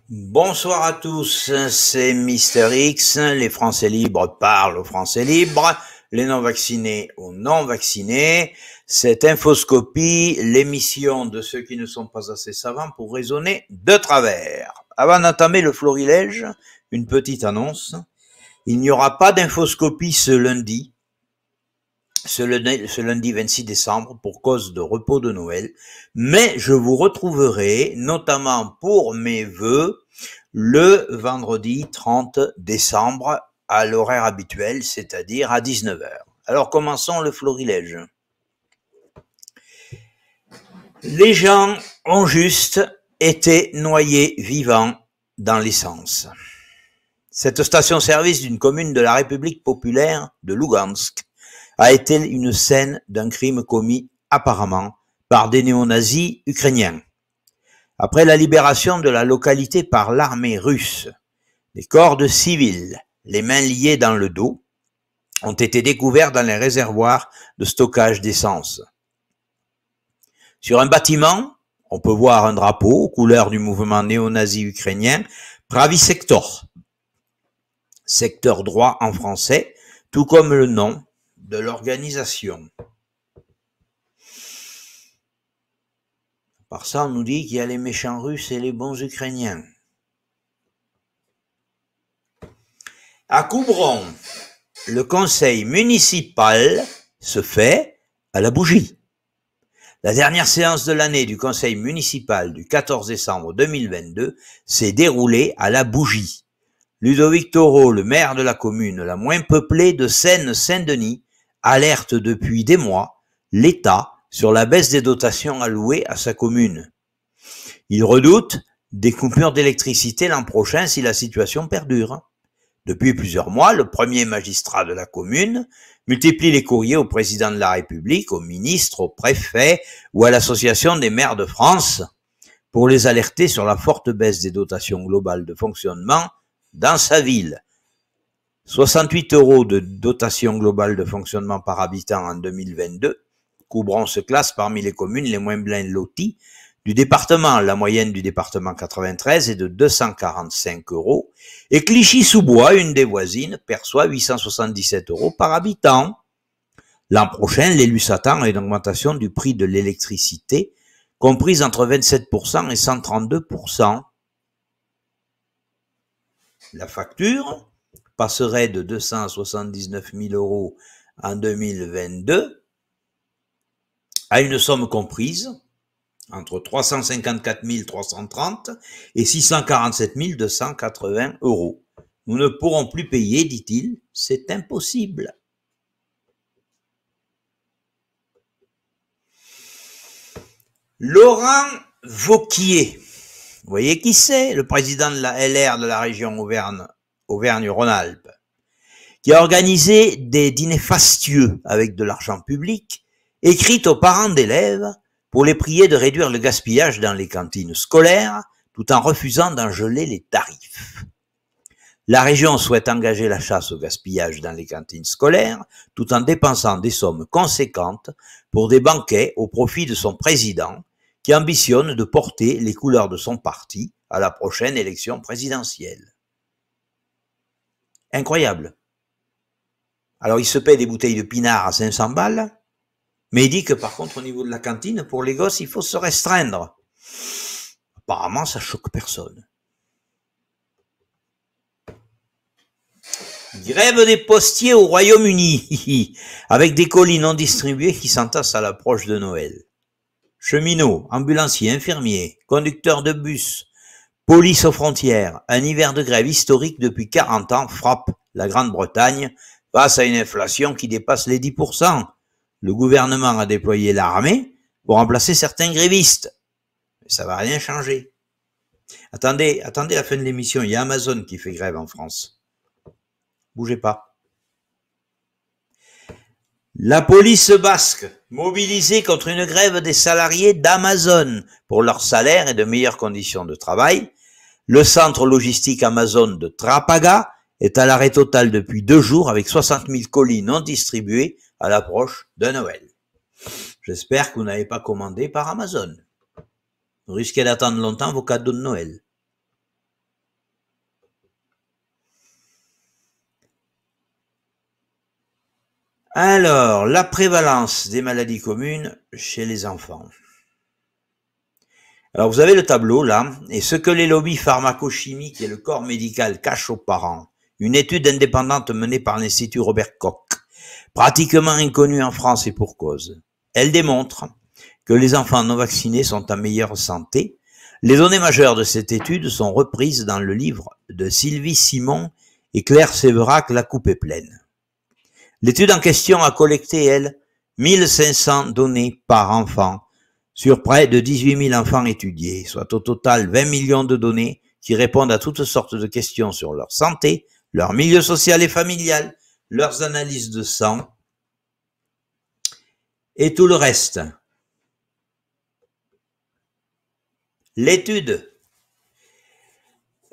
Bonsoir à tous, c'est Mister X, les Français libres parlent aux Français libres, les non-vaccinés aux non-vaccinés. Cette infoscopie, l'émission de ceux qui ne sont pas assez savants pour raisonner de travers. Avant d'entamer le florilège, une petite annonce. Il n'y aura pas d'infoscopie ce lundi 26 décembre pour cause de repos de Noël, mais je vous retrouverai notamment pour mes vœux le vendredi 30 décembre à l'horaire habituel, c'est-à-dire à 19h. Alors commençons le florilège. Les gens ont juste été noyés vivants dans l'essence. Cette station-service d'une commune de la République populaire de Lugansk a été une scène d'un crime commis apparemment par des néo-nazis ukrainiens. Après la libération de la localité par l'armée russe, des corps de civils, les mains liées dans le dos, ont été découverts dans les réservoirs de stockage d'essence. Sur un bâtiment, on peut voir un drapeau aux couleurs du mouvement néo-nazi ukrainien Pravi Sektor, secteur droit en français, tout comme le nom de l'organisation. Par ça, on nous dit qu'il y a les méchants russes et les bons ukrainiens. À Coubron, le conseil municipal se fait à la bougie. La dernière séance de l'année du conseil municipal du 14 décembre 2022 s'est déroulée à la bougie. Ludovic Toro, le maire de la commune la moins peuplée de Seine-Saint-Denis, alerte depuis des mois l'État sur la baisse des dotations allouées à sa commune. Il redoute des coupures d'électricité l'an prochain si la situation perdure. Depuis plusieurs mois, le premier magistrat de la commune multiplie les courriers au président de la République, au ministre, au préfet ou à l'Association des maires de France pour les alerter sur la forte baisse des dotations globales de fonctionnement dans sa ville. 68 € de dotation globale de fonctionnement par habitant en 2022. Coubron se classe parmi les communes les moins bien loties du département. La moyenne du département 93 est de 245 € et Clichy-sous-Bois, une des voisines, perçoit 877 € par habitant. L'an prochain, l'élu s'attend à une augmentation du prix de l'électricité comprise entre 27% et 132%. La facture passerait de 279 000 € en 2022 à une somme comprise entre 354 330 et 647 280 €. Nous ne pourrons plus payer, dit-il, c'est impossible. Laurent Wauquiez, vous voyez qui c'est, le président de la LR de la région Auvergne-Rhône-Alpes, qui a organisé des dîners fastueux avec de l'argent public, écrit aux parents d'élèves pour les prier de réduire le gaspillage dans les cantines scolaires, tout en refusant d'en geler les tarifs. La région souhaite engager la chasse au gaspillage dans les cantines scolaires, tout en dépensant des sommes conséquentes pour des banquets au profit de son président, qui ambitionne de porter les couleurs de son parti à la prochaine élection présidentielle. Incroyable. Alors il se paie des bouteilles de pinard à 500 balles, mais il dit que par contre au niveau de la cantine, pour les gosses, il faut se restreindre. Apparemment, ça choque personne. Grève des postiers au Royaume-Uni, avec des colis non distribués qui s'entassent à l'approche de Noël. Cheminots, ambulanciers, infirmiers, conducteurs de bus, police aux frontières, un hiver de grève historique depuis 40 ans frappe la Grande-Bretagne face à une inflation qui dépasse les 10%. Le gouvernement a déployé l'armée pour remplacer certains grévistes. Mais ça va rien changer. Attendez la fin de l'émission, il y a Amazon qui fait grève en France. Bougez pas. La police basque, mobilisée contre une grève des salariés d'Amazon pour leur salaire et de meilleures conditions de travail. Le centre logistique Amazon de Trapaga est à l'arrêt total depuis 2 jours avec 60 000 colis non distribués à l'approche de Noël. J'espère que vous n'avez pas commandé par Amazon. Vous risquez d'attendre longtemps vos cadeaux de Noël. Alors, la prévalence des maladies communes chez les enfants. Alors, vous avez le tableau là, et ce que les lobbies pharmacochimiques et le corps médical cachent aux parents. Une étude indépendante menée par l'Institut Robert Koch, pratiquement inconnue en France et pour cause. Elle démontre que les enfants non vaccinés sont en meilleure santé. Les données majeures de cette étude sont reprises dans le livre de Sylvie Simon et Claire Séverac, La coupe est pleine. L'étude en question a collecté, elle, 1500 données par enfant sur près de 18 000 enfants étudiés, soit au total 20 millions de données qui répondent à toutes sortes de questions sur leur santé, leur milieu social et familial, leurs analyses de sang et tout le reste. L'étude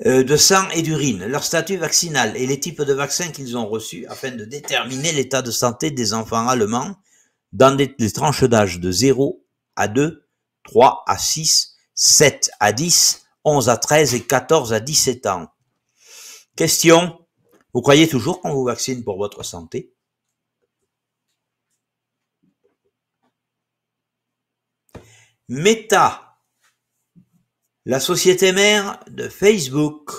de sang et d'urine, leur statut vaccinal et les types de vaccins qu'ils ont reçus afin de déterminer l'état de santé des enfants allemands dans des tranches d'âge de 0 à 2, 3 à 6, 7 à 10, 11 à 13 et 14 à 17 ans. Question, vous croyez toujours qu'on vous vaccine pour votre santé? Meta, la société mère de Facebook,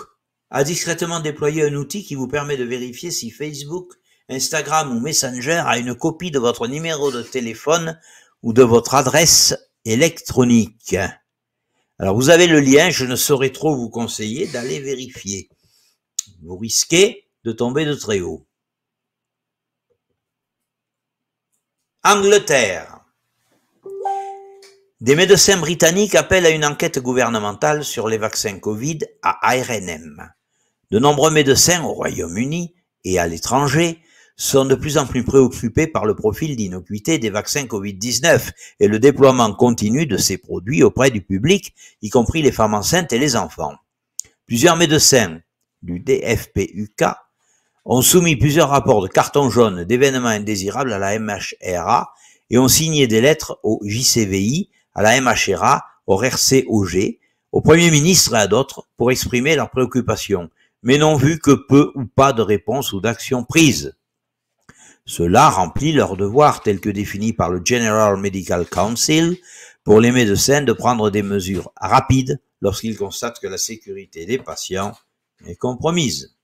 a discrètement déployé un outil qui vous permet de vérifier si Facebook, Instagram ou Messenger a une copie de votre numéro de téléphone ou de votre adresse électronique. Alors vous avez le lien, je ne saurais trop vous conseiller d'aller vérifier. Vous risquez de tomber de très haut. Angleterre. Des médecins britanniques appellent à une enquête gouvernementale sur les vaccins Covid à ARNM. De nombreux médecins au Royaume-Uni et à l'étranger sont de plus en plus préoccupés par le profil d'innocuité des vaccins Covid-19 et le déploiement continu de ces produits auprès du public, y compris les femmes enceintes et les enfants. Plusieurs médecins du DFPUK ont soumis plusieurs rapports de carton jaune d'événements indésirables à la MHRA et ont signé des lettres au JCVI, à la MHRA, au RCOG, au Premier ministre et à d'autres pour exprimer leurs préoccupations, mais n'ont vu que peu ou pas de réponses ou d'actions prises. Cela remplit leur devoir tel que défini par le General Medical Council pour les médecins de prendre des mesures rapides lorsqu'ils constatent que la sécurité des patients est compromise.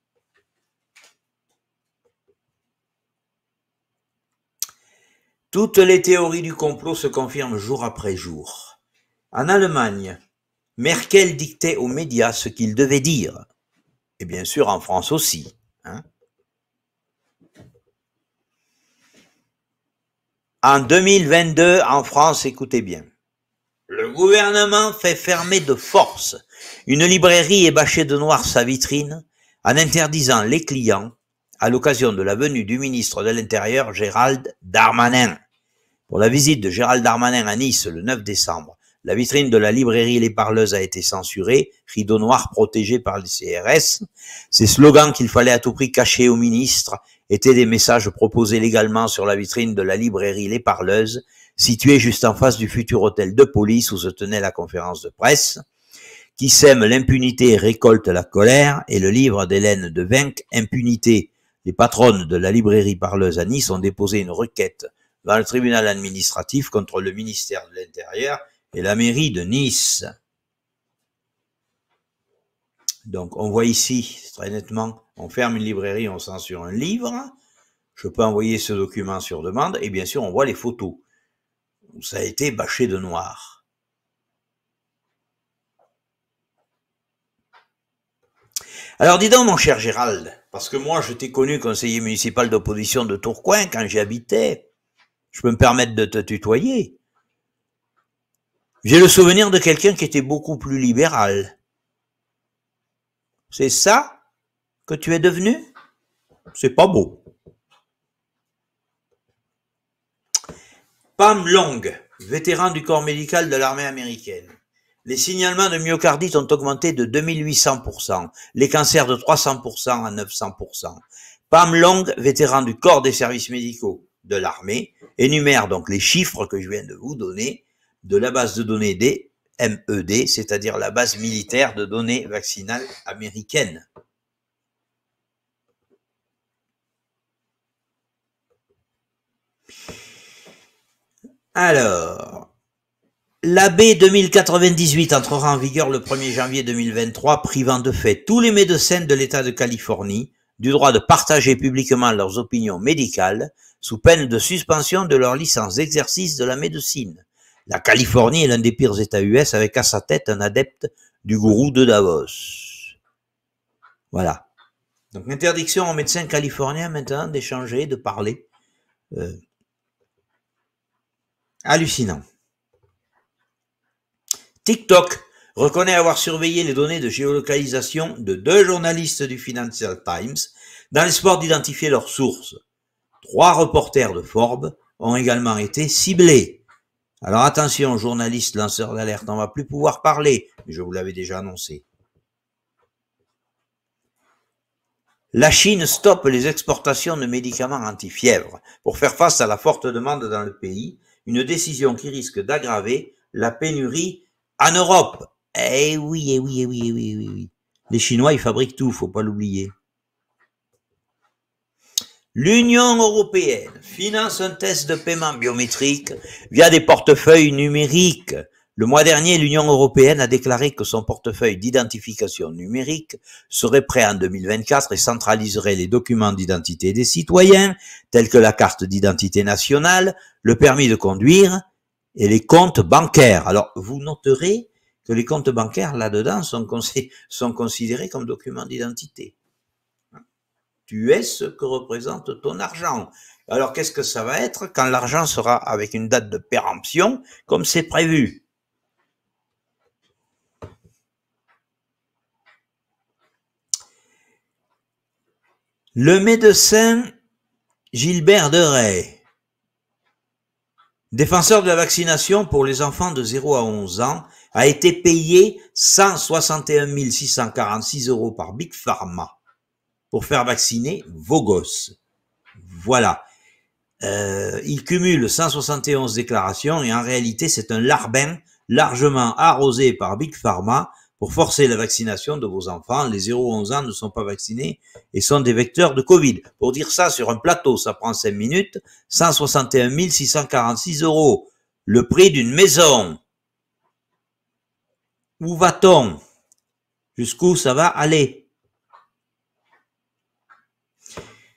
Toutes les théories du complot se confirment jour après jour. En Allemagne, Merkel dictait aux médias ce qu'ils devaient dire. Et bien sûr en France aussi. En 2022, en France, écoutez bien. Le gouvernement fait fermer de force une librairie et bâcher de noir sa vitrine en interdisant les clients à l'occasion de la venue du ministre de l'Intérieur, Gérald Darmanin. Pour la visite de Gérald Darmanin à Nice le 9 décembre, la vitrine de la librairie Les Parleuses a été censurée, rideau noir protégé par les CRS. Ces slogans qu'il fallait à tout prix cacher au ministre étaient des messages proposés légalement sur la vitrine de la librairie Les Parleuses, située juste en face du futur hôtel de police où se tenait la conférence de presse. Qui sème l'impunité et récolte la colère, et le livre d'Hélène de Vinck, Impunité. Les patronnes de la librairie Parleuse à Nice ont déposé une requête dans le tribunal administratif contre le ministère de l'Intérieur et la mairie de Nice. Donc on voit ici, très nettement, on ferme une librairie, on censure un livre, je peux envoyer ce document sur demande, et bien sûr on voit les photos, où ça a été bâché de noir. Alors dis donc mon cher Gérald, parce que moi je t'ai connu conseiller municipal d'opposition de Tourcoing quand j'y habitais, je peux me permettre de te tutoyer. J'ai le souvenir de quelqu'un qui était beaucoup plus libéral. C'est ça que tu es devenu? C'est pas beau. Pam Long, vétéran du corps médical de l'armée américaine. Les signalements de myocardite ont augmenté de 2800%, les cancers de 300% à 900%. Pam Long, vétéran du corps des services médicaux de l'armée, énumère donc les chiffres que je viens de vous donner de la base de données des MED, c'est-à-dire la base militaire de données vaccinales américaine. Alors, l'AB 2098 entrera en vigueur le 1er janvier 2023, privant de fait tous les médecins de l'État de Californie du droit de partager publiquement leurs opinions médicales sous peine de suspension de leur licence d'exercice de la médecine. La Californie est l'un des pires États US avec à sa tête un adepte du gourou de Davos. Voilà. Donc, interdiction aux médecins californiens maintenant d'échanger, de parler. Hallucinant. TikTok reconnaît avoir surveillé les données de géolocalisation de 2 journalistes du Financial Times dans l'espoir d'identifier leurs sources. 3 reporters de Forbes ont également été ciblés. Alors attention, journalistes, lanceurs d'alerte, on ne va plus pouvoir parler, mais je vous l'avais déjà annoncé. La Chine stoppe les exportations de médicaments anti-fièvre pour faire face à la forte demande dans le pays, une décision qui risque d'aggraver la pénurie en Europe. Eh oui, eh oui, eh oui, eh oui, eh oui, eh oui. Les Chinois, ils fabriquent tout, faut pas l'oublier. L'Union européenne finance un test de paiement biométrique via des portefeuilles numériques. Le mois dernier, l'Union européenne a déclaré que son portefeuille d'identification numérique serait prêt en 2024 et centraliserait les documents d'identité des citoyens, tels que la carte d'identité nationale, le permis de conduire et les comptes bancaires. Alors, vous noterez que les comptes bancaires, là-dedans, sont considérés comme documents d'identité. Tu es ce que représente ton argent. Alors, qu'est-ce que ça va être quand l'argent sera avec une date de péremption, comme c'est prévu? Le médecin Gilbert Deray, défenseur de la vaccination pour les enfants de 0 à 11 ans, a été payé 161 646 € par Big Pharma pour faire vacciner vos gosses. Voilà. Il cumule 171 déclarations et en réalité, c'est un larbin largement arrosé par Big Pharma pour forcer la vaccination de vos enfants. Les 0-11 ans ne sont pas vaccinés et sont des vecteurs de Covid. Pour dire ça sur un plateau, ça prend 5 minutes. 161 646 €. Le prix d'une maison. Où va-t-on? Jusqu'où ça va aller?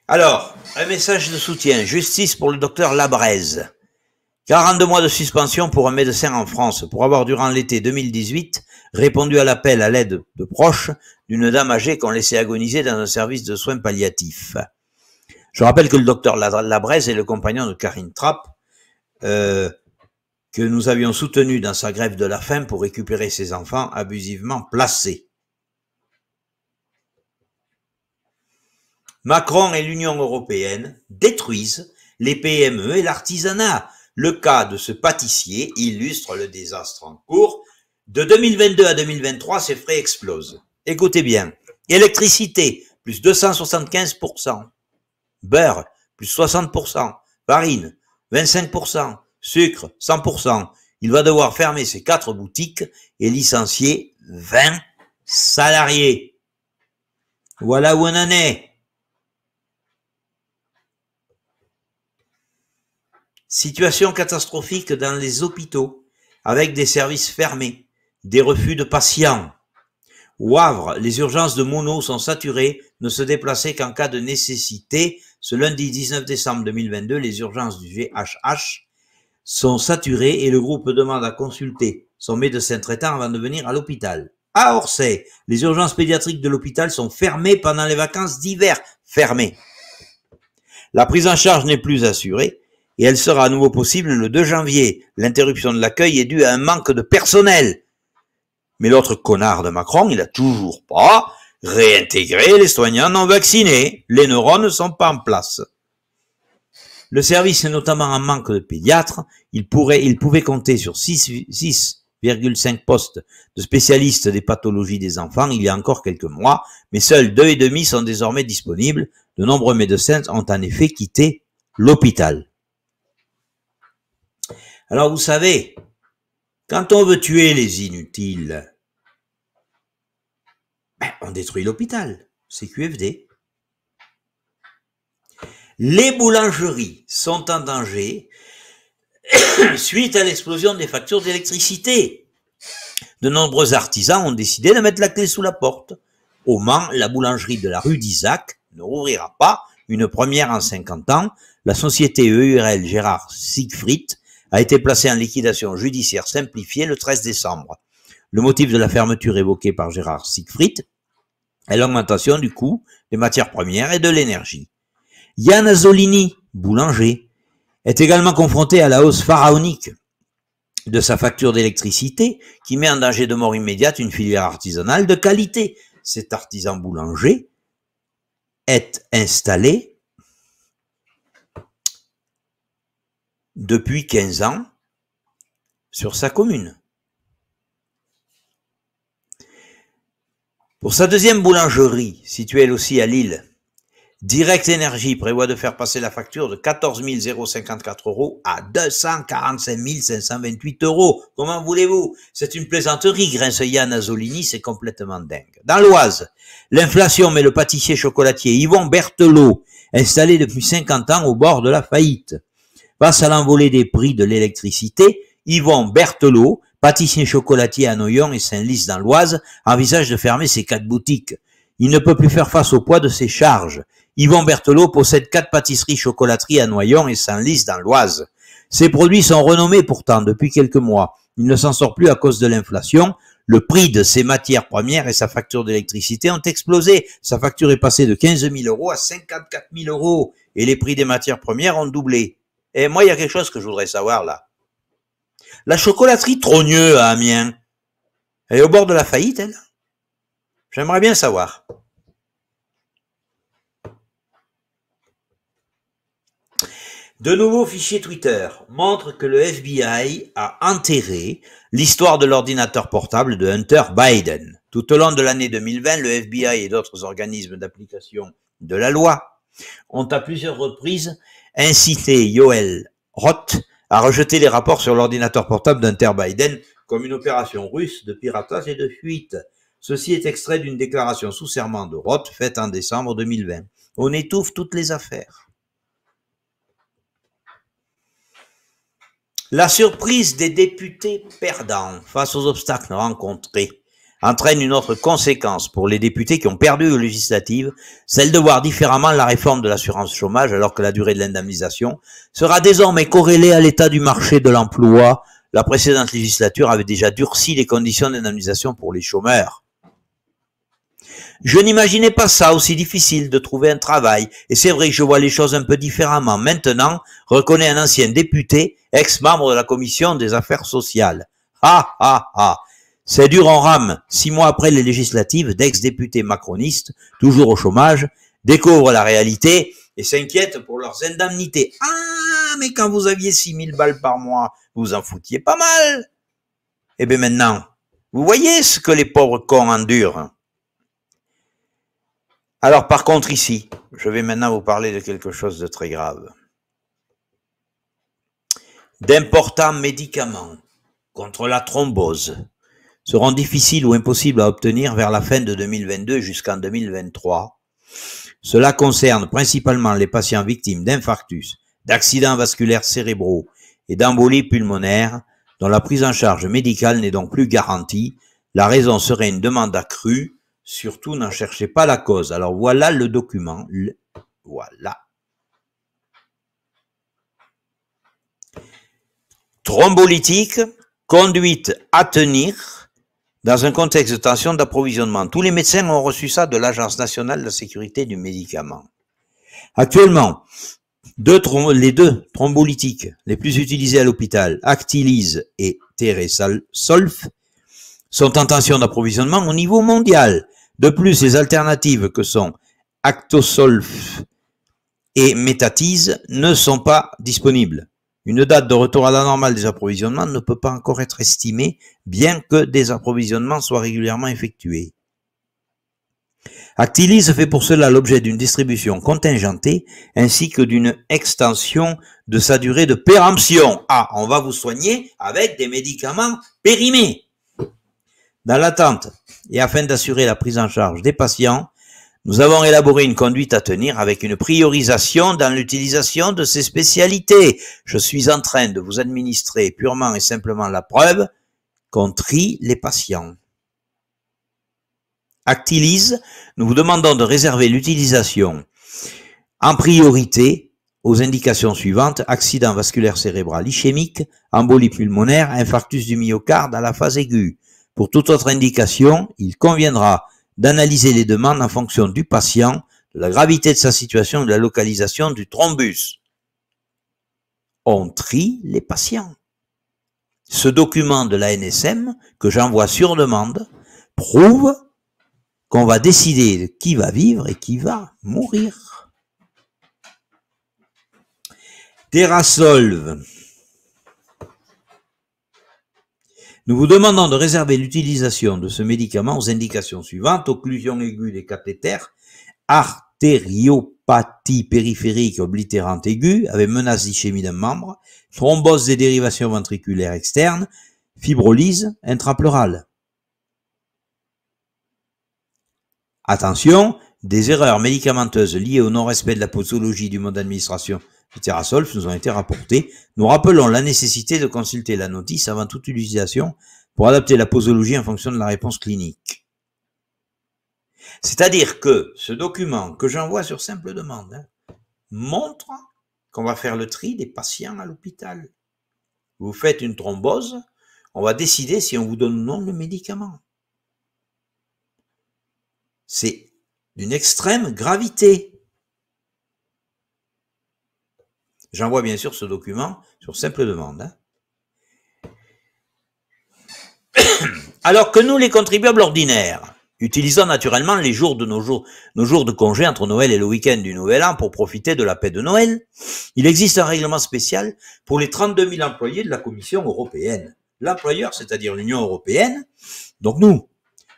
Alors, un message de soutien. Justice pour le docteur Labraise. 42 mois de suspension pour un médecin en France pour avoir, durant l'été 2018, répondu à l'appel à l'aide de proches d'une dame âgée qu'on laissait agoniser dans un service de soins palliatifs. Je rappelle que le docteur Labraise est le compagnon de Karine Trapp, que nous avions soutenu dans sa grève de la faim pour récupérer ses enfants abusivement placés. Macron et l'Union européenne détruisent les PME et l'artisanat. Le cas de ce pâtissier illustre le désastre en cours. De 2022 à 2023, ses frais explosent. Écoutez bien. Électricité, plus 275%. Beurre, plus 60%. Farine, 25%. Sucre, 100%. Il va devoir fermer ses 4 boutiques et licencier 20 salariés. Voilà où on en est. Situation catastrophique dans les hôpitaux, avec des services fermés, des refus de patients. Au Havre, les urgences de Monod sont saturées, ne se déplacer qu'en cas de nécessité. Ce lundi 19 décembre 2022, les urgences du GHH sont saturées et le groupe demande à consulter son médecin traitant avant de venir à l'hôpital. À Orsay, les urgences pédiatriques de l'hôpital sont fermées pendant les vacances d'hiver. Fermées. La prise en charge n'est plus assurée et elle sera à nouveau possible le 2 janvier. L'interruption de l'accueil est due à un manque de personnel. Mais l'autre connard de Macron, il a toujours pas réintégré les soignants non vaccinés. Les neurones ne sont pas en place. Le service est notamment en manque de pédiatres. Il pouvait compter sur 6,5 postes de spécialistes des pathologies des enfants il y a encore quelques mois, mais seuls 2,5 sont désormais disponibles. De nombreux médecins ont en effet quitté l'hôpital. Alors vous savez, quand on veut tuer les inutiles, on détruit l'hôpital, c'est QFD. Les boulangeries sont en danger. Suite à l'explosion des factures d'électricité, de nombreux artisans ont décidé de mettre la clé sous la porte. Au Mans, la boulangerie de la rue d'Isaac ne rouvrira pas, une première en 50 ans. La société EURL Gérard Siegfried a été placée en liquidation judiciaire simplifiée le 13 décembre. Le motif de la fermeture évoqué par Gérard Siegfried est l'augmentation du coût des matières premières et de l'énergie. Yann Azzolini, boulanger, est également confronté à la hausse pharaonique de sa facture d'électricité qui met en danger de mort immédiate une filière artisanale de qualité. Cet artisan boulanger est installé depuis 15 ans sur sa commune. Pour sa deuxième boulangerie, située elle aussi à Lille, Direct Énergie prévoit de faire passer la facture de 14 054 € à 245 528 €. Comment voulez-vous? C'est une plaisanterie, grince Yann Azzolini, c'est complètement dingue. Dans l'Oise, l'inflation met le pâtissier chocolatier Yvon Berthelot, installé depuis 50 ans au bord de la faillite. Face à l'envolée des prix de l'électricité, Yvon Berthelot, pâtissier chocolatier à Noyon et Saint-Lys dans l'Oise, envisage de fermer ses 4 boutiques. Il ne peut plus faire face au poids de ses charges. Yvon Berthelot possède 4 pâtisseries-chocolateries à Noyon et Saint-Lys dans l'Oise. Ses produits sont renommés pourtant depuis quelques mois. Il ne s'en sort plus à cause de l'inflation. Le prix de ses matières premières et sa facture d'électricité ont explosé. Sa facture est passée de 15 000 € à 54 000 € et les prix des matières premières ont doublé. Et moi, il y a quelque chose que je voudrais savoir là. La chocolaterie Trogneux à Amiens, elle est au bord de la faillite, elle? J'aimerais bien savoir. De nouveaux fichiers Twitter montrent que le FBI a enterré l'histoire de l'ordinateur portable de Hunter Biden. Tout au long de l'année 2020, le FBI et d'autres organismes d'application de la loi ont à plusieurs reprises incité Yoel Roth à rejeter les rapports sur l'ordinateur portable d'Hunter Biden comme une opération russe de piratage et de fuite. Ceci est extrait d'une déclaration sous serment de Roth faite en décembre 2020. On étouffe toutes les affaires. La surprise des députés perdants face aux obstacles rencontrés entraîne une autre conséquence pour les députés qui ont perdu aux législatives, celle de voir différemment la réforme de l'assurance chômage alors que la durée de l'indemnisation sera désormais corrélée à l'état du marché de l'emploi. La précédente législature avait déjà durci les conditions d'indemnisation pour les chômeurs. Je n'imaginais pas ça aussi difficile de trouver un travail, et c'est vrai que je vois les choses un peu différemment maintenant, reconnaît un ancien député, ex-membre de la commission des affaires sociales. Ah ah ah, c'est dur en rame. 6 mois après les législatives, d'ex-députés macronistes, toujours au chômage, découvrent la réalité et s'inquiètent pour leurs indemnités. Ah, mais quand vous aviez 6 000 balles par mois, vous en foutiez pas mal. Eh bien maintenant, vous voyez ce que les pauvres cons endurent. Alors par contre ici, je vais maintenant vous parler de quelque chose de très grave. D'importants médicaments contre la thrombose seront difficiles ou impossibles à obtenir vers la fin de 2022 jusqu'en 2023. Cela concerne principalement les patients victimes d'infarctus, d'accidents vasculaires cérébraux et d'embolies pulmonaires dont la prise en charge médicale n'est donc plus garantie. La raison serait une demande accrue. Surtout, n'en cherchez pas la cause. Alors voilà le document. Voilà. Thrombolytique, conduite à tenir dans un contexte de tension d'approvisionnement. Tous les médecins ont reçu ça de l'Agence nationale de la sécurité du médicament. Actuellement, les deux thrombolytiques les plus utilisés à l'hôpital, Actilise et Teresolf, sont en tension d'approvisionnement au niveau mondial. De plus, les alternatives que sont Actosolf et Métatise ne sont pas disponibles. Une date de retour à la normale des approvisionnements ne peut pas encore être estimée, bien que des approvisionnements soient régulièrement effectués. Actilise fait pour cela l'objet d'une distribution contingentée ainsi que d'une extension de sa durée de péremption. Ah, on va vous soigner avec des médicaments périmés. Dans l'attente et afin d'assurer la prise en charge des patients, Nous avons élaboré une conduite à tenir avec une priorisation dans l'utilisation de ces spécialités. Je suis en train de vous administrer purement et simplement la preuve qu'on trie les patients. Actilise, nous vous demandons de réserver l'utilisation en priorité aux indications suivantes: accident vasculaire cérébral ischémique, embolie pulmonaire, infarctus du myocarde à la phase aiguë. Pour toute autre indication, il conviendra d'analyser les demandes en fonction du patient, de la gravité de sa situation et de la localisation du thrombus. On trie les patients. Ce document de l'ANSM, que j'envoie sur demande, prouve qu'on va décider de qui va vivre et qui va mourir. Terasolv. Nous vous demandons de réserver l'utilisation de ce médicament aux indications suivantes: occlusion aiguë des cathéters, artériopathie périphérique oblitérante aiguë avec menace d'ischémie d'un membre, thrombose des dérivations ventriculaires externes, fibrolyse intrapleurale. Attention, des erreurs médicamenteuses liées au non-respect de la posologie du mode d'administration du Terasolv nous ont été rapportées. Nous rappelons la nécessité de consulter la notice avant toute utilisation pour adapter la posologie en fonction de la réponse clinique. C'est-à-dire que ce document que j'envoie sur simple demande montre qu'on va faire le tri des patients à l'hôpital. Vous faites une thrombose, on va décider si on vous donne ou non le médicament. C'est d'une extrême gravité. J'envoie bien sûr ce document sur simple demande. Alors que nous, les contribuables ordinaires, utilisons naturellement les jours de nos jours de congé entre Noël et le week-end du Nouvel An pour profiter de la paix de Noël, il existe un règlement spécial pour les 32 000 employés de la Commission européenne. L'employeur, c'est-à-dire l'Union européenne, donc nous,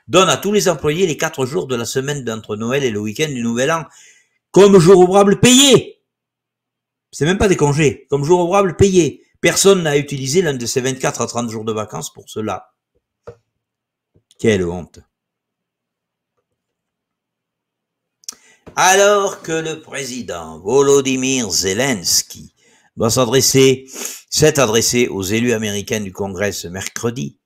donne à tous les employés les 4 jours de la semaine d'entre Noël et le week-end du Nouvel An comme jours ouvrables payés. C'est même pas des congés, comme jours ouvrables payés. Personne n'a utilisé l'un de ces 24 à 30 jours de vacances pour cela. Quelle honte. Alors que le président Volodymyr Zelensky s'est adressé aux élus américains du Congrès ce mercredi,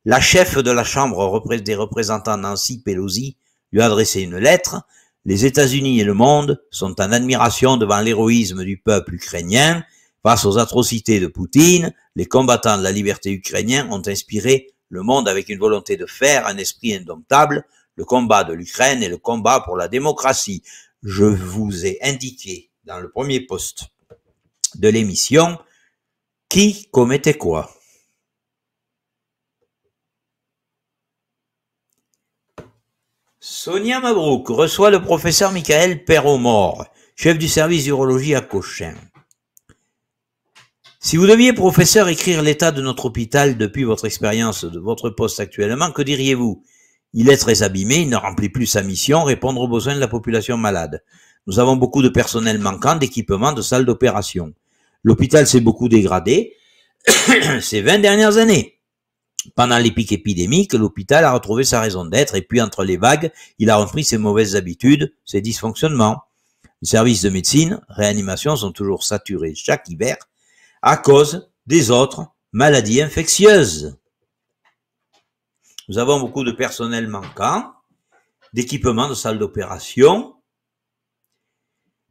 la chef de la Chambre des représentants Nancy Pelosi lui a adressé une lettre. Les États-Unis et le monde sont en admiration devant l'héroïsme du peuple ukrainien. Face aux atrocités de Poutine, les combattants de la liberté ukrainiens ont inspiré le monde avec une volonté de fer, un esprit indomptable, le combat de l'Ukraine et le combat pour la démocratie. Je vous ai indiqué dans le premier post de l'émission qui commettait quoi. Sonia Mabrouk reçoit le professeur Michael Perromort, chef du service d'urologie à Cochin. Si vous deviez, professeur, écrire l'état de notre hôpital depuis votre expérience de votre poste actuellement, que diriez-vous? Il est très abîmé, il ne remplit plus sa mission, répondre aux besoins de la population malade. Nous avons beaucoup de personnel manquant, d'équipements, de salles d'opération. L'hôpital s'est beaucoup dégradé ces 20 dernières années. Pendant les pics épidémiques, l'hôpital a retrouvé sa raison d'être et puis entre les vagues, il a repris ses mauvaises habitudes, ses dysfonctionnements. Les services de médecine, réanimation sont toujours saturés chaque hiver à cause des autres maladies infectieuses. Nous avons beaucoup de personnel manquant, d'équipements, de salles d'opération.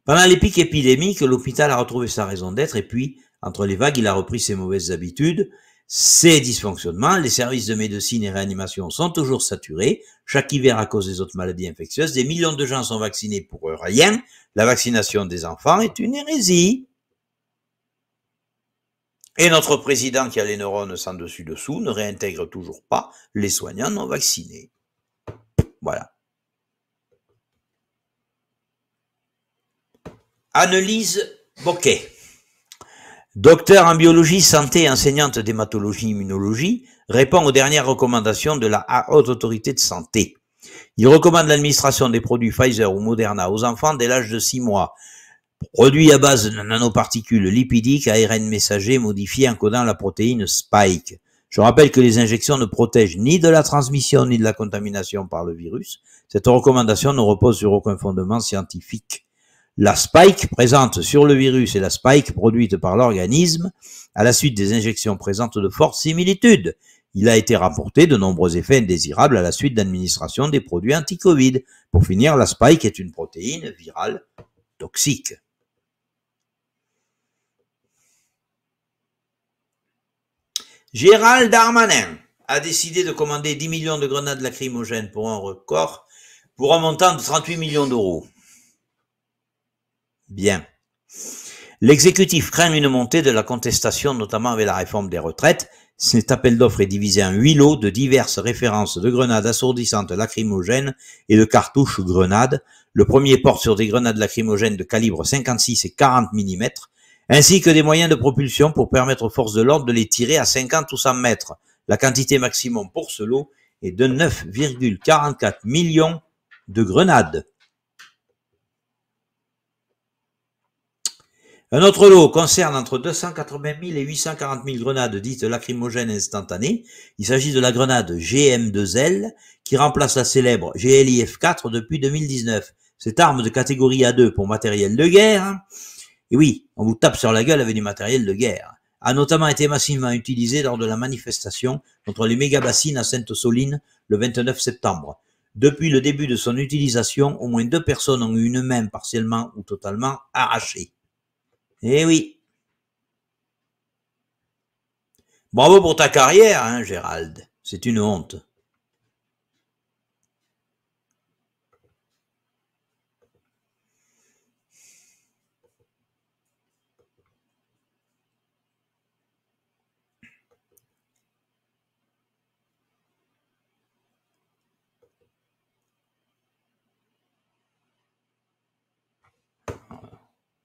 Pendant les pics épidémiques, l'hôpital a retrouvé sa raison d'être et puis, entre les vagues, il a repris ses mauvaises habitudes. Ces dysfonctionnements, les services de médecine et réanimation sont toujours saturés. Chaque hiver, à cause des autres maladies infectieuses, des millions de gens sont vaccinés pour rien. La vaccination des enfants est une hérésie. Et notre président, qui a les neurones sans dessus-dessous, ne réintègre toujours pas les soignants non vaccinés. Voilà. Annelise Boquet. Docteur en biologie, santé et enseignante d'hématologie immunologie, répond aux dernières recommandations de la Haute Autorité de Santé. Il recommande l'administration des produits Pfizer ou Moderna aux enfants dès l'âge de 6 mois. Produits à base de nanoparticules lipidiques, ARN messager modifié encodant la protéine Spike. Je rappelle que les injections ne protègent ni de la transmission ni de la contamination par le virus. Cette recommandation ne repose sur aucun fondement scientifique. La spike présente sur le virus et la spike produite par l'organisme à la suite des injections présentent de fortes similitudes. Il a été rapporté de nombreux effets indésirables à la suite d'administration des produits anti-Covid. Pour finir, la spike est une protéine virale toxique. Gérald Darmanin a décidé de commander 10 millions de grenades lacrymogènes pour un record, pour un montant de 38 millions d'euros. Bien. L'exécutif craint une montée de la contestation, notamment avec la réforme des retraites. Cet appel d'offres est divisé en 8 lots de diverses références de grenades assourdissantes lacrymogènes et de cartouches grenades. Le premier porte sur des grenades lacrymogènes de calibre 56 et 40 mm, ainsi que des moyens de propulsion pour permettre aux forces de l'ordre de les tirer à 50 ou 100 mètres. La quantité maximum pour ce lot est de 9,44 millions de grenades. Un autre lot concerne entre 280 000 et 840 000 grenades dites lacrymogènes instantanées. Il s'agit de la grenade GM2L qui remplace la célèbre GLIF4 depuis 2019. Cette arme de catégorie A2 pour matériel de guerre, et oui, on vous tape sur la gueule avec du matériel de guerre, a notamment été massivement utilisée lors de la manifestation contre les méga-bassines à Sainte-Soline le 29 septembre. Depuis le début de son utilisation, au moins 2 personnes ont eu une main partiellement ou totalement arrachée. Eh oui. Bravo pour ta carrière, hein, Gérald. C'est une honte.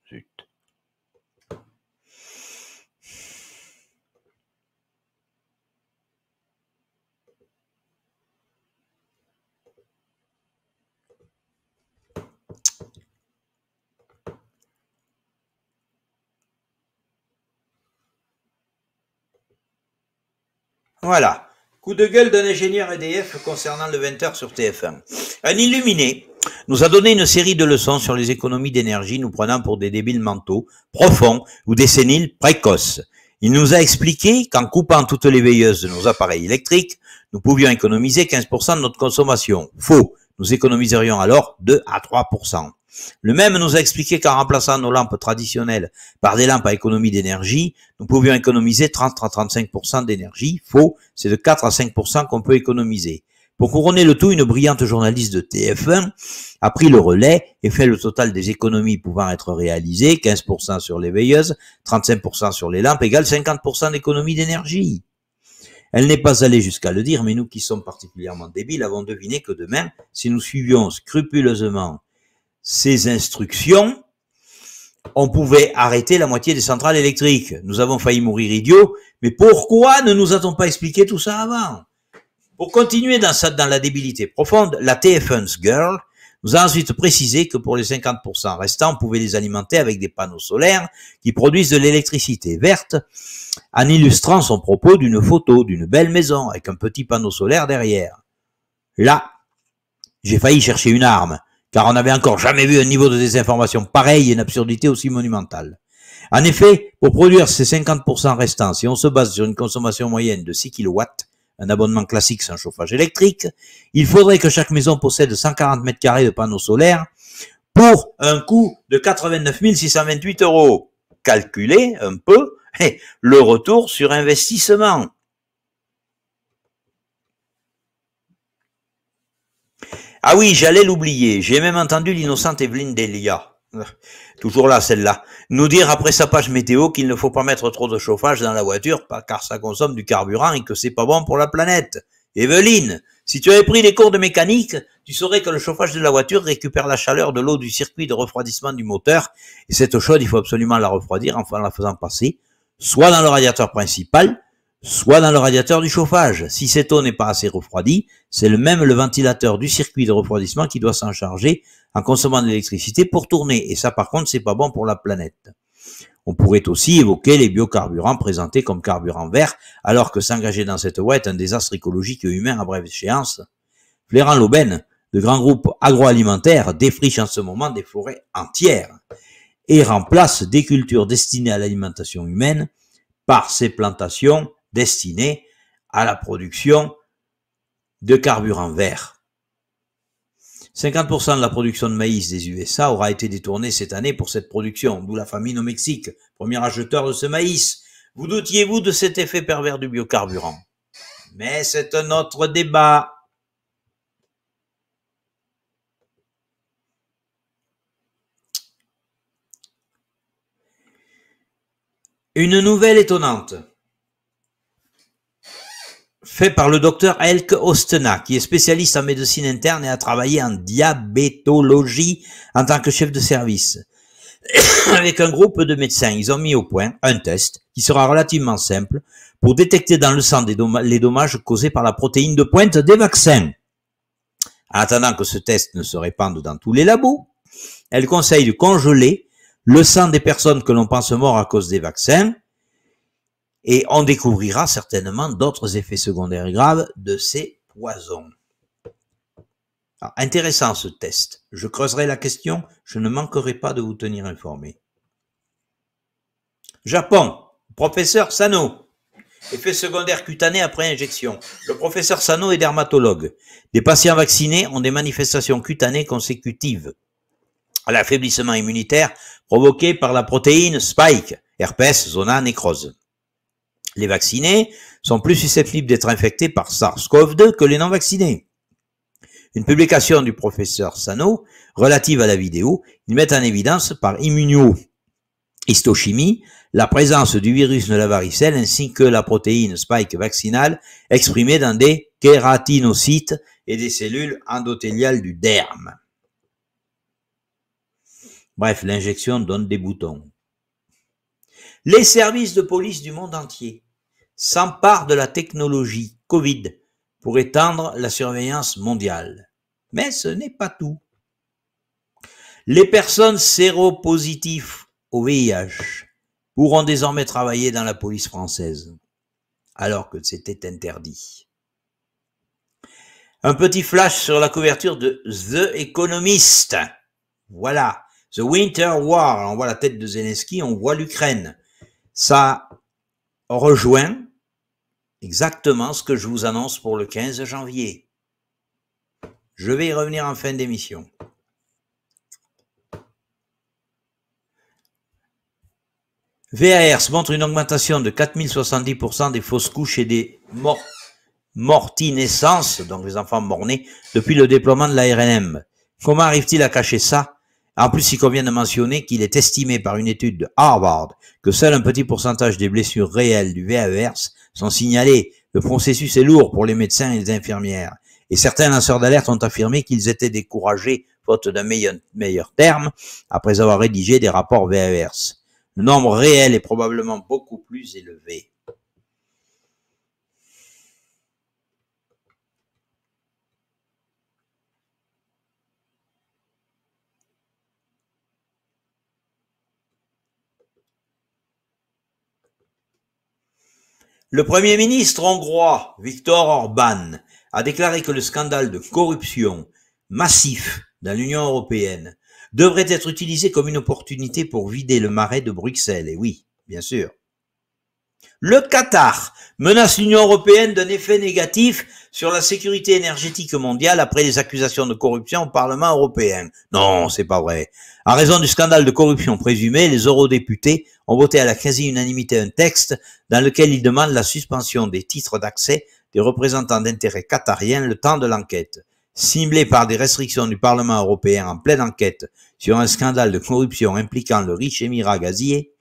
Zut. Voilà. Coup de gueule d'un ingénieur EDF concernant le 20h sur TF1. Un illuminé nous a donné une série de leçons sur les économies d'énergie, nous prenant pour des débiles mentaux, profonds ou des séniles précoces. Il nous a expliqué qu'en coupant toutes les veilleuses de nos appareils électriques, nous pouvions économiser 15% de notre consommation. Faux. Nous économiserions alors 2 à 3%. Le même nous a expliqué qu'en remplaçant nos lampes traditionnelles par des lampes à économie d'énergie, nous pouvions économiser 30 à 35% d'énergie. Faux, c'est de 4 à 5% qu'on peut économiser. Pour couronner le tout, une brillante journaliste de TF1 a pris le relais et fait le total des économies pouvant être réalisées, 15% sur les veilleuses, 35% sur les lampes, égale 50% d'économie d'énergie. Elle n'est pas allée jusqu'à le dire, mais nous qui sommes particulièrement débiles avons deviné que demain, si nous suivions scrupuleusement ces instructions, on pouvait arrêter la moitié des centrales électriques. Nous avons failli mourir idiots, mais pourquoi ne nous a-t-on pas expliqué tout ça avant? Pour continuer dans la débilité profonde, la TF1's Girl nous a ensuite précisé que pour les 50% restants, on pouvait les alimenter avec des panneaux solaires qui produisent de l'électricité verte, en illustrant son propos d'une photo d'une belle maison avec un petit panneau solaire derrière. Là, j'ai failli chercher une arme, car on n'avait encore jamais vu un niveau de désinformation pareil et une absurdité aussi monumentale. En effet, pour produire ces 50% restants, si on se base sur une consommation moyenne de 6 kW, un abonnement classique sans chauffage électrique, il faudrait que chaque maison possède 140 m² de panneaux solaires pour un coût de 89 628 €. Calculez un peu le retour sur investissement. Ah oui, j'allais l'oublier, j'ai même entendu l'innocente Evelyne Delia, toujours là celle-là, nous dire après sa page météo qu'il ne faut pas mettre trop de chauffage dans la voiture car ça consomme du carburant et que c'est pas bon pour la planète. Evelyne, si tu avais pris des cours de mécanique, tu saurais que le chauffage de la voiture récupère la chaleur de l'eau du circuit de refroidissement du moteur et cette eau chaude, il faut absolument la refroidir en la faisant passer soit dans le radiateur principal, soit dans le radiateur du chauffage. Si cette eau n'est pas assez refroidie, c'est le ventilateur du circuit de refroidissement qui doit s'en charger en consommant de l'électricité pour tourner. Et ça, par contre, c'est pas bon pour la planète. On pourrait aussi évoquer les biocarburants présentés comme carburants verts, alors que s'engager dans cette voie est un désastre écologique et humain à brève échéance. Flairant l'aubaine, de grands groupes agroalimentaires défrichent en ce moment des forêts entières et remplacent des cultures destinées à l'alimentation humaine par ces plantations destinées à la production de carburants verts. 50% de la production de maïs des USA aura été détournée cette année pour cette production, d'où la famine au Mexique, premier acheteur de ce maïs. Vous doutiez-vous de cet effet pervers du biocarburant? Mais c'est un autre débat. Une nouvelle étonnante, fait par le docteur Elke Ostena, qui est spécialiste en médecine interne et a travaillé en diabétologie en tant que chef de service. Avec un groupe de médecins, ils ont mis au point un test qui sera relativement simple pour détecter dans le sang les dommages causés par la protéine de pointe des vaccins. En attendant que ce test ne se répande dans tous les labos, elle conseille de congeler le sang des personnes que l'on pense mortes à cause des vaccins, et on découvrira certainement d'autres effets secondaires graves de ces poisons. Alors, intéressant ce test. Je creuserai la question, je ne manquerai pas de vous tenir informé. Japon, professeur Sano. Effets secondaires cutanés après injection. Le professeur Sano est dermatologue. Des patients vaccinés ont des manifestations cutanées consécutives à l'affaiblissement immunitaire provoqué par la protéine Spike, herpès, zona, nécrose. Les vaccinés sont plus susceptibles d'être infectés par SARS-CoV-2 que les non-vaccinés. Une publication du professeur Sano relative à la vidéo, ils mettent en évidence par immunohistochimie la présence du virus de la varicelle ainsi que la protéine Spike vaccinale exprimée dans des kératinocytes et des cellules endothéliales du derme. Bref, l'injection donne des boutons. Les services de police du monde entier s'emparent de la technologie Covid pour étendre la surveillance mondiale. Mais ce n'est pas tout. Les personnes séropositives au VIH pourront désormais travailler dans la police française, alors que c'était interdit. Un petit flash sur la couverture de The Economist. Voilà. The Winter War, on voit la tête de Zelensky, on voit l'Ukraine. Ça rejoint exactement ce que je vous annonce pour le 15 janvier. Je vais y revenir en fin d'émission. VAERS montre une augmentation de 4070% des fausses couches et des morti-naissances, donc les enfants morts-nés, depuis le déploiement de la RNM. Comment arrive-t-il à cacher ça? En plus, il convient de mentionner qu'il est estimé par une étude de Harvard que seul un petit pourcentage des blessures réelles du VAERS sont signalées. Le processus est lourd pour les médecins et les infirmières. Et certains lanceurs d'alerte ont affirmé qu'ils étaient découragés, faute d'un meilleur terme, après avoir rédigé des rapports VAERS. Le nombre réel est probablement beaucoup plus élevé. Le Premier ministre hongrois, Viktor Orban, a déclaré que le scandale de corruption massif dans l'Union européenne devrait être utilisé comme une opportunité pour vider le marais de Bruxelles. Et oui, bien sûr. Le Qatar menace l'Union européenne d'un effet négatif sur la sécurité énergétique mondiale après les accusations de corruption au Parlement européen. Non, c'est pas vrai. En raison du scandale de corruption présumé, les eurodéputés ont voté à la quasi-unanimité un texte dans lequel ils demandent la suspension des titres d'accès des représentants d'intérêts qatariens le temps de l'enquête. Ciblé par des restrictions du Parlement européen en pleine enquête sur un scandale de corruption impliquant le riche émirat gazier,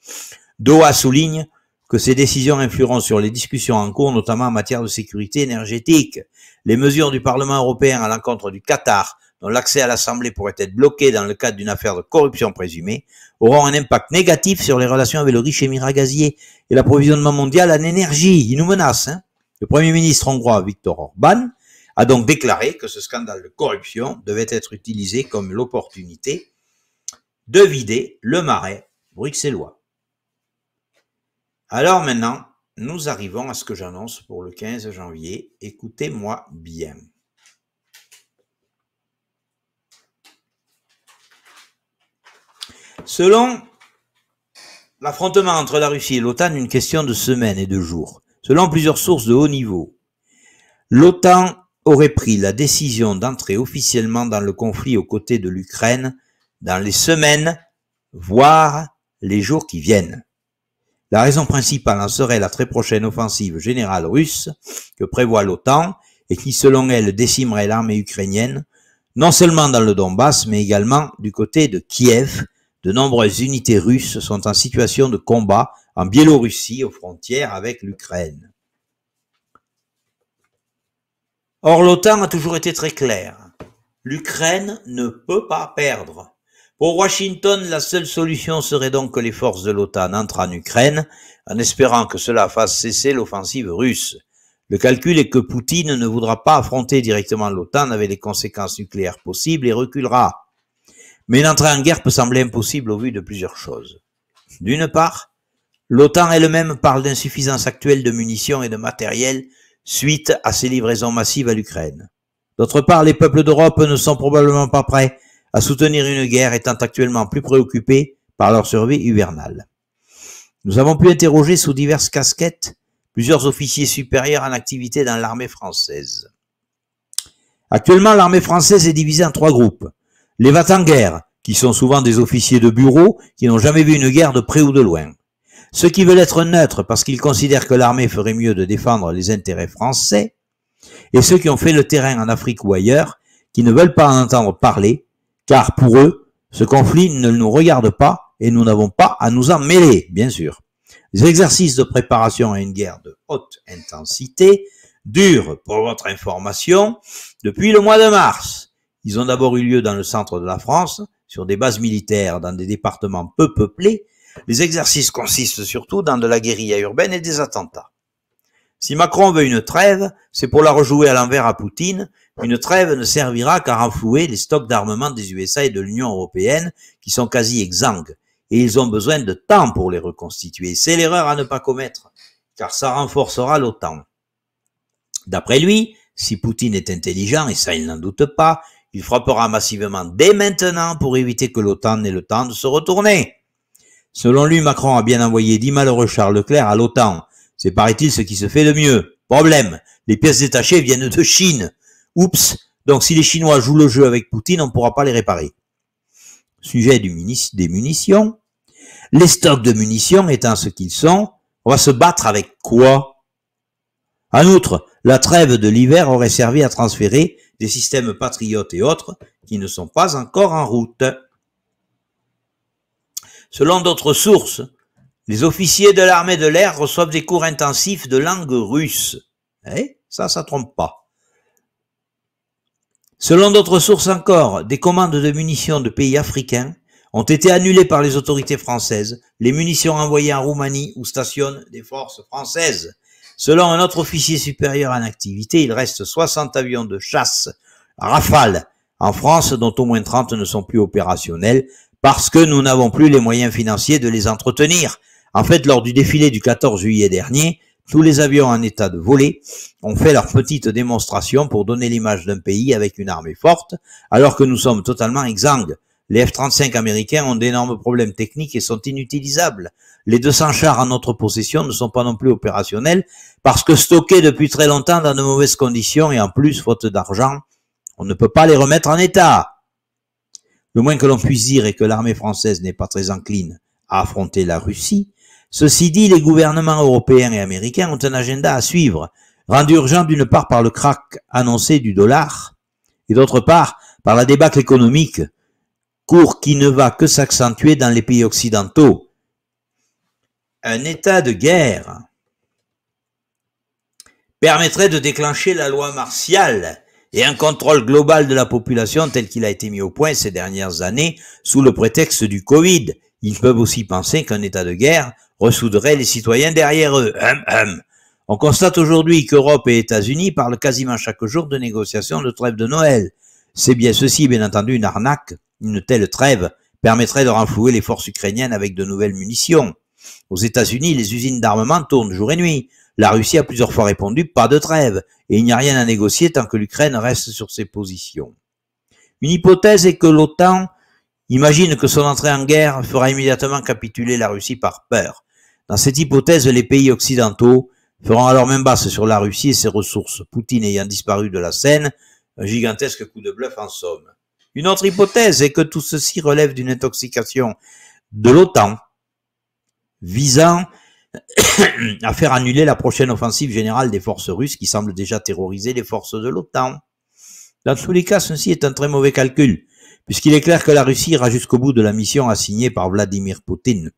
Doha souligne que ces décisions influeront sur les discussions en cours, notamment en matière de sécurité énergétique. Les mesures du Parlement européen à l'encontre du Qatar, dont l'accès à l'Assemblée pourrait être bloqué dans le cadre d'une affaire de corruption présumée, auront un impact négatif sur les relations avec le riche émirat gazier et l'approvisionnement mondial en énergie. Il nous menace. Le Premier ministre hongrois Viktor Orban a donc déclaré que ce scandale de corruption devait être utilisé comme l'opportunité de vider le marais bruxellois. Alors maintenant, nous arrivons à ce que j'annonce pour le 15 janvier. Écoutez-moi bien. Selon l'affrontement entre la Russie et l'OTAN, une question de semaines et de jours. Selon plusieurs sources de haut niveau, l'OTAN aurait pris la décision d'entrer officiellement dans le conflit aux côtés de l'Ukraine dans les semaines, voire les jours qui viennent. La raison principale en serait la très prochaine offensive générale russe que prévoit l'OTAN et qui, selon elle, décimerait l'armée ukrainienne, non seulement dans le Donbass, mais également du côté de Kiev. De nombreuses unités russes sont en situation de combat en Biélorussie, aux frontières avec l'Ukraine. Or, l'OTAN a toujours été très claire. L'Ukraine ne peut pas perdre. Pour Washington, la seule solution serait donc que les forces de l'OTAN entrent en Ukraine, en espérant que cela fasse cesser l'offensive russe. Le calcul est que Poutine ne voudra pas affronter directement l'OTAN avec les conséquences nucléaires possibles et reculera. Mais une entrée en guerre peut sembler impossible au vu de plusieurs choses. D'une part, l'OTAN elle-même parle d'insuffisance actuelle de munitions et de matériel suite à ses livraisons massives à l'Ukraine. D'autre part, les peuples d'Europe ne sont probablement pas prêts à soutenir une guerre, étant actuellement plus préoccupés par leur survie hivernale. Nous avons pu interroger sous diverses casquettes plusieurs officiers supérieurs en activité dans l'armée française. Actuellement, l'armée française est divisée en 3 groupes. Les va-t-en-guerre, qui sont souvent des officiers de bureau qui n'ont jamais vu une guerre de près ou de loin. Ceux qui veulent être neutres parce qu'ils considèrent que l'armée ferait mieux de défendre les intérêts français, et ceux qui ont fait le terrain en Afrique ou ailleurs, qui ne veulent pas en entendre parler, car pour eux, ce conflit ne nous regarde pas et nous n'avons pas à nous en mêler, bien sûr. Les exercices de préparation à une guerre de haute intensité durent, pour votre information, depuis le mois de mars. Ils ont d'abord eu lieu dans le centre de la France, sur des bases militaires dans des départements peu peuplés. Les exercices consistent surtout dans de la guérilla urbaine et des attentats. Si Macron veut une trêve, c'est pour la rejouer à l'envers à Poutine. Une trêve ne servira qu'à renflouer les stocks d'armement des USA et de l'Union européenne qui sont quasi exsangues. Et ils ont besoin de temps pour les reconstituer. C'est l'erreur à ne pas commettre, car ça renforcera l'OTAN. D'après lui, si Poutine est intelligent, et ça il n'en doute pas, il frappera massivement dès maintenant pour éviter que l'OTAN n'ait le temps de se retourner. Selon lui, Macron a bien envoyé 10 malheureux Charles Leclerc à l'OTAN. C'est, paraît-il, ce qui se fait de mieux. Problème, les pièces détachées viennent de Chine. Oups, donc si les Chinois jouent le jeu avec Poutine, on ne pourra pas les réparer. Sujet des munitions. Les stocks de munitions étant ce qu'ils sont, on va se battre avec quoi? En outre, la trêve de l'hiver aurait servi à transférer des systèmes patriotes et autres qui ne sont pas encore en route. Selon d'autres sources, les officiers de l'armée de l'air reçoivent des cours intensifs de langue russe. Ça trompe pas. Selon d'autres sources encore, des commandes de munitions de pays africains ont été annulées par les autorités françaises, les munitions envoyées en Roumanie où stationnent des forces françaises. Selon un autre officier supérieur en activité, il reste 60 avions de chasse Rafale en France, dont au moins 30 ne sont plus opérationnels parce que nous n'avons plus les moyens financiers de les entretenir. En fait, lors du défilé du 14 juillet dernier, tous les avions en état de voler ont fait leur petite démonstration pour donner l'image d'un pays avec une armée forte, alors que nous sommes totalement exsangues. Les F-35 américains ont d'énormes problèmes techniques et sont inutilisables. Les 200 chars en notre possession ne sont pas non plus opérationnels parce que stockés depuis très longtemps dans de mauvaises conditions et en plus, faute d'argent, on ne peut pas les remettre en état. Le moins que l'on puisse dire est que l'armée française n'est pas très encline à affronter la Russie. Ceci dit, les gouvernements européens et américains ont un agenda à suivre, rendu urgent d'une part par le krach annoncé du dollar et d'autre part par la débâcle économique, cours qui ne va que s'accentuer dans les pays occidentaux. Un état de guerre permettrait de déclencher la loi martiale et un contrôle global de la population tel qu'il a été mis au point ces dernières années sous le prétexte du Covid. Ils peuvent aussi penser qu'un état de guerre ressouderait les citoyens derrière eux. On constate aujourd'hui qu'Europe et États-Unis parlent quasiment chaque jour de négociations de trêve de Noël. C'est bien ceci, bien entendu, une arnaque. Une telle trêve permettrait de renflouer les forces ukrainiennes avec de nouvelles munitions. Aux États-Unis, les usines d'armement tournent jour et nuit. La Russie a plusieurs fois répondu pas de trêve, et il n'y a rien à négocier tant que l'Ukraine reste sur ses positions. Une hypothèse est que l'OTAN imagine que son entrée en guerre fera immédiatement capituler la Russie par peur. Dans cette hypothèse, les pays occidentaux feront alors main basse sur la Russie et ses ressources, Poutine ayant disparu de la scène, un gigantesque coup de bluff en somme. Une autre hypothèse est que tout ceci relève d'une intoxication de l'OTAN visant à faire annuler la prochaine offensive générale des forces russes qui semble déjà terroriser les forces de l'OTAN. Dans tous les cas, ceci est un très mauvais calcul, puisqu'il est clair que la Russie ira jusqu'au bout de la mission assignée par Vladimir Poutine.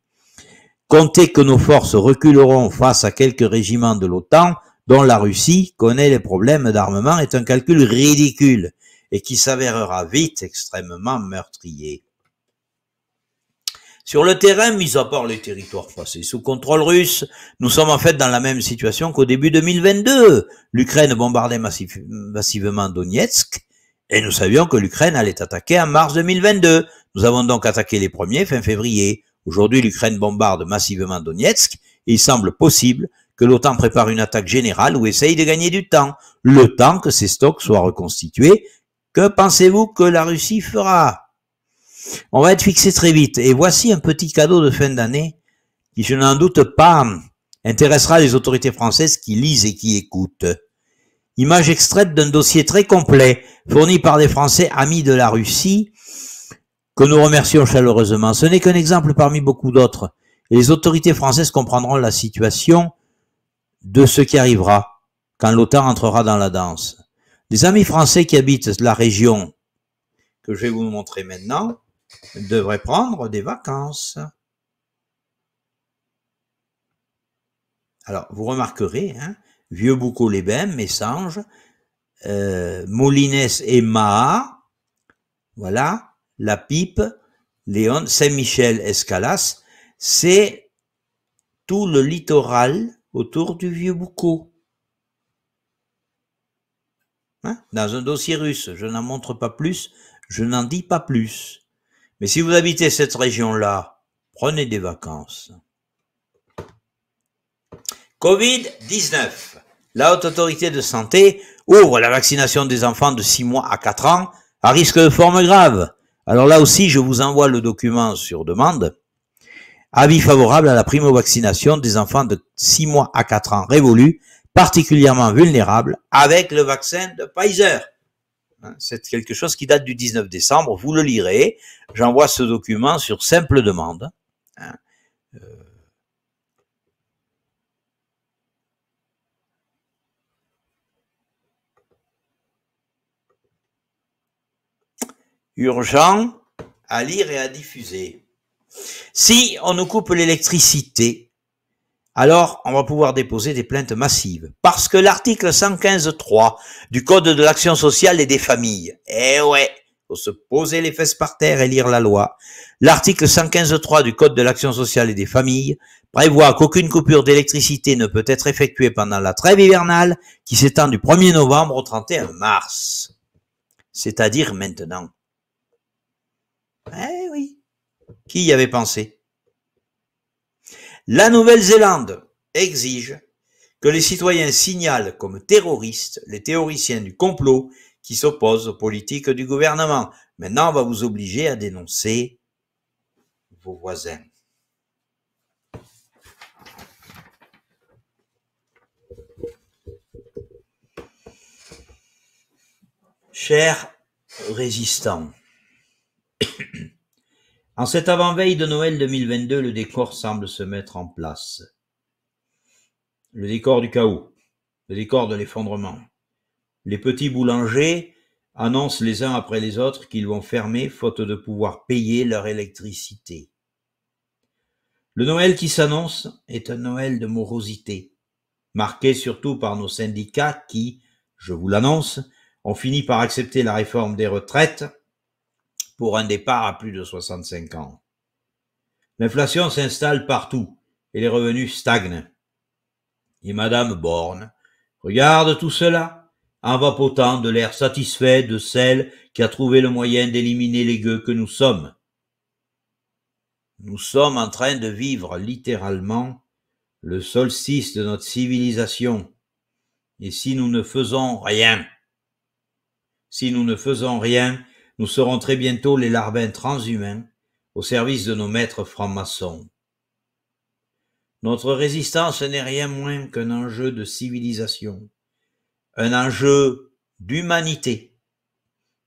Compter que nos forces reculeront face à quelques régiments de l'OTAN, dont la Russie connaît les problèmes d'armement, est un calcul ridicule et qui s'avérera vite extrêmement meurtrier. Sur le terrain, mis à part les territoires passés sous contrôle russe, nous sommes en fait dans la même situation qu'au début 2022. L'Ukraine bombardait massivement Donetsk, et nous savions que l'Ukraine allait attaquer en mars 2022. Nous avons donc attaqué les premiers fin février. Aujourd'hui, l'Ukraine bombarde massivement Donetsk, et il semble possible que l'OTAN prépare une attaque générale ou essaye de gagner du temps, le temps que ces stocks soient reconstitués. Que pensez-vous que la Russie fera ? On va être fixé très vite. Et voici un petit cadeau de fin d'année qui, je n'en doute pas, intéressera les autorités françaises qui lisent et qui écoutent. Image extraite d'un dossier très complet fourni par des Français amis de la Russie que nous remercions chaleureusement. Ce n'est qu'un exemple parmi beaucoup d'autres. Et les autorités françaises comprendront la situation de ce qui arrivera quand l'OTAN entrera dans la danse. Les amis français qui habitent la région que je vais vous montrer maintenant devraient prendre des vacances. Alors, vous remarquerez, Vieux-Boucau-les-Bains, Messanges, Molinès et Maha, voilà, La Pipe, Léon, Saint-Michel, Escalas, c'est tout le littoral autour du Vieux-Boucau. Dans un dossier russe, je n'en montre pas plus, je n'en dis pas plus. Mais si vous habitez cette région-là, prenez des vacances. Covid-19. La Haute Autorité de Santé ouvre la vaccination des enfants de 6 mois à 4 ans à risque de forme grave. Alors là aussi, je vous envoie le document sur demande. Avis favorable à la primo-vaccination des enfants de 6 mois à 4 ans révolus, particulièrement vulnérables, avec le vaccin de Pfizer. C'est quelque chose qui date du 19 décembre, vous le lirez. J'envoie ce document sur simple demande. Urgent à lire et à diffuser. Si on nous coupe l'électricité, alors on va pouvoir déposer des plaintes massives. Parce que l'article 115.3 du Code de l'action sociale et des familles, faut se poser les fesses par terre et lire la loi. L'article 115.3 du Code de l'action sociale et des familles prévoit qu'aucune coupure d'électricité ne peut être effectuée pendant la trêve hivernale qui s'étend du 1er novembre au 31 mars. C'est-à-dire maintenant. Oui. Qui y avait pensé? La Nouvelle-Zélande exige que les citoyens signalent comme terroristes les théoriciens du complot qui s'opposent aux politiques du gouvernement. Maintenant, on va vous obliger à dénoncer vos voisins. Chers résistants, en cette avant-veille de Noël 2022, le décor semble se mettre en place. Le décor du chaos, le décor de l'effondrement. Les petits boulangers annoncent les uns après les autres qu'ils vont fermer faute de pouvoir payer leur électricité. Le Noël qui s'annonce est un Noël de morosité, marqué surtout par nos syndicats qui, je vous l'annonce, ont fini par accepter la réforme des retraites pour un départ à plus de 65 ans. L'inflation s'installe partout et les revenus stagnent. Et Madame Borne regarde tout cela en vapotant de l'air satisfait de celle qui a trouvé le moyen d'éliminer les gueux que nous sommes. Nous sommes en train de vivre littéralement le solstice de notre civilisation. Et si nous ne faisons rien, nous serons très bientôt les larbins transhumains au service de nos maîtres francs-maçons. Notre résistance n'est rien moins qu'un enjeu de civilisation, un enjeu d'humanité,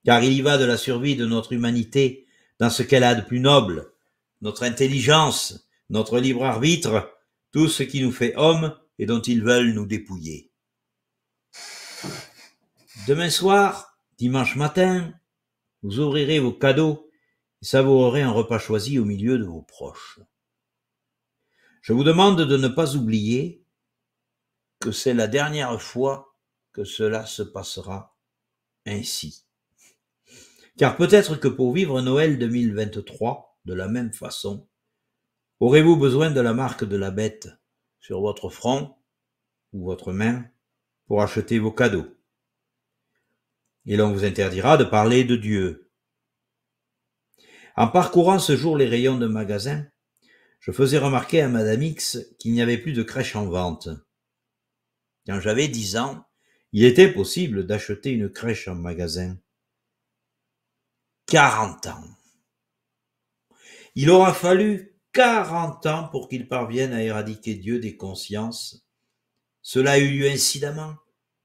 car il y va de la survie de notre humanité dans ce qu'elle a de plus noble, notre intelligence, notre libre arbitre, tout ce qui nous fait hommes et dont ils veulent nous dépouiller. Demain soir, dimanche matin, vous ouvrirez vos cadeaux et savourerez un repas choisi au milieu de vos proches. Je vous demande de ne pas oublier que c'est la dernière fois que cela se passera ainsi. Car peut-être que pour vivre Noël 2023 de la même façon, aurez-vous besoin de la marque de la bête sur votre front ou votre main pour acheter vos cadeaux. Et l'on vous interdira de parler de Dieu. En parcourant ce jour les rayons d'un magasin, je faisais remarquer à Madame X qu'il n'y avait plus de crèche en vente. Quand j'avais 10 ans, il était possible d'acheter une crèche en magasin. 40 ans. Il aura fallu 40 ans pour qu'ils parviennent à éradiquer Dieu des consciences. Cela a eu lieu incidemment,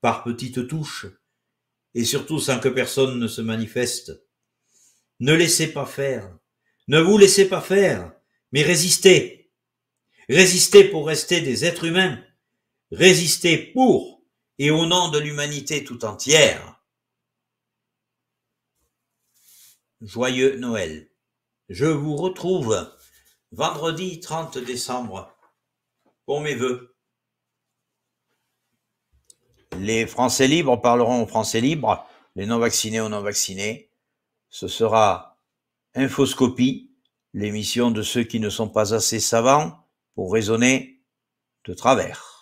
par petites touches, et surtout sans que personne ne se manifeste. Ne laissez pas faire, ne vous laissez pas faire, mais résistez. Résistez pour rester des êtres humains. Résistez pour et au nom de l'humanité tout entière. Joyeux Noël. Je vous retrouve vendredi 30 décembre pour mes vœux. Les Français libres parleront aux Français libres, les non-vaccinés aux non-vaccinés. Ce sera Infoscopie, l'émission de ceux qui ne sont pas assez savants pour raisonner de travers.